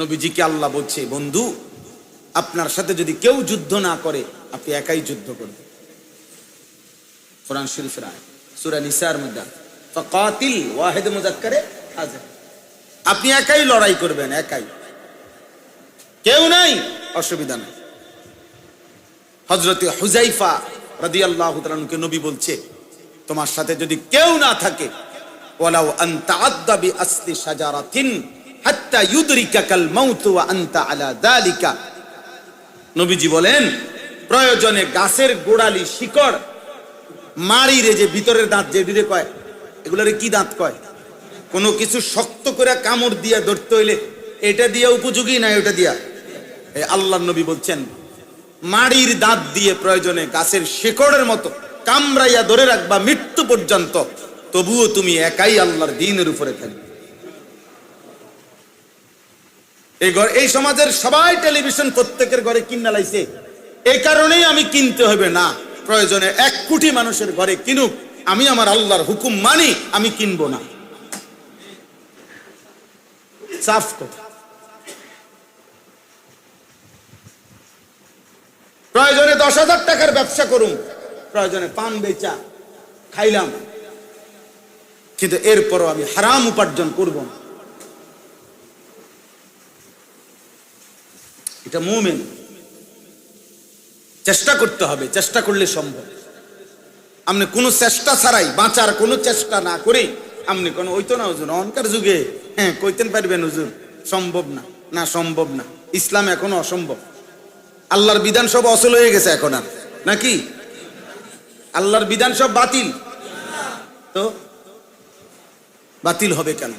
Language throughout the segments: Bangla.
নবীজিকে আল্লাহ বলছে, বন্ধু আপনার সাথে যদি কেউ যুদ্ধ না করে আপনি একাই যুদ্ধ করবেন। কোরআন শরীফের আয়াত, সূরা নিসার মধ্যে ফাকাতিল ওয়াহিদ মুযাক্কারে হাজির, আপনি একাই লড়াই করবেন, একাই, কেউ নাই, অসুবিধা নাই। হযরতে হুযাইফা রাদিয়াল্লাহু তাআলা আনহুকে নবী বলছে, তোমার সাথে যদি কেউ না থাকে, ওয়ালাউ আনতা আদদা বিআসলি শাজারাতিন হাত্তা ইউদরিকাকাল মাউত ওয়া আনতা আলা যালিকা। নবীজি বলেন, প্রয়োজনে গাছের গোড়ালি শিকড় মারিরে, যে ভিতরের দাঁত যেগুলো কয়, এগুলোরে কি দাঁত কয়? কোনো কিছু শক্ত করে কামড় দিয়া ধরতে হইলে এটা দিয়া উপযোগী না ওটা দিয়া? আল্লাহর নবী বলছেন, মাড়ির দাঁত দিয়ে প্রয়োজনে গাছের শিকড়ের মতো কামড়াইয়া ধরে রাখবা মৃত্যু পর্যন্ত, তবুও তুমি একাই আল্লাহর দ্বীনের উপরে থাকবে। এই সমাজের সবাই টেলিভিশন প্রত্যেকের ঘরে কিনা লাইছে, এই কারণেই আমি কিনতে হবে না, প্রয়োজনে 1 কোটি মানুষের ঘরে কিনুক, আমি আমার আল্লাহর হুকুম মানি, আমি কিনবো না। সাফ কথা। প্রয়োজনে 10,000 টাকার ব্যবসা করুন, প্রয়োজনে পান বেচা খাইলাম, কিন্তু এরপরও আমি হারাম উপার্জন করব না। এটা মুমিন। চেষ্টা করতে হবে, চেষ্টা করলে সম্ভব। আপনি কোনো চেষ্টা ছাড়াই, বাঁচার কোনো চেষ্টা না করে আপনি কোনো ওইতো না হুজুর অনকার যুগে হ্যাঁ কইতেন পারবেন হুজুর, সম্ভব না, না সম্ভব না। ইসলাম এখনো অসম্ভব। আল্লাহর বিধান সব অচল হয়ে গেছে এখন, আর নাকি আল্লাহর বিধান সব বাতিল? তো বাতিল হবে কেন?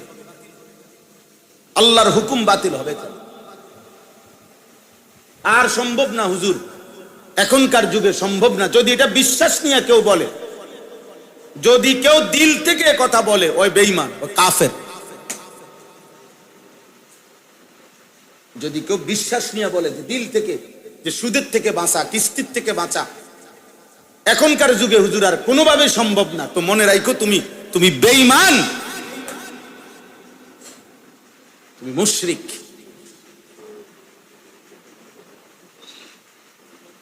আল্লাহর হুকুম বাতিল হবে কেন? আর সম্ভব না হুজুর, এখনকার যুগে সম্ভব না। যদি এটা বিশ্বাস নিয়ে কেউ বলে, যদি কেউ দিল থেকে কথা বলে, ওই বেঈমান, ওই কাফের। যদি কেউ বিশ্বাস নিয়ে বলে যে দিল থেকে, যে সুদের থেকে বাঁচা, কিস্তির থেকে বাঁচা এখনকার যুগে হুজুর আর কোনোভাবে সম্ভব না, তো মনে রাখো তুমি বেঈমান, তুমি মুশরিক।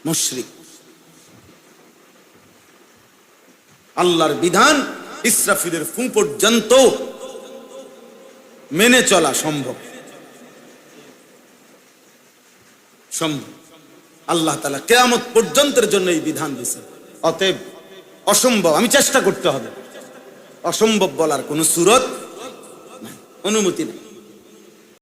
মুশরিক। আল্লাহর বিধান ইসরাফিলের ফু পর্যন্ত মেনে চলা সম্ভব। আল্লাহ তাআলা কিয়ামত পর্যন্তের জন্য এই বিধান দিয়েছেন। অতএব অসম্ভব, আমি চেষ্টা করতে হবে, অসম্ভব বলার কোনো সুরত নাই, অনুমতি নেই।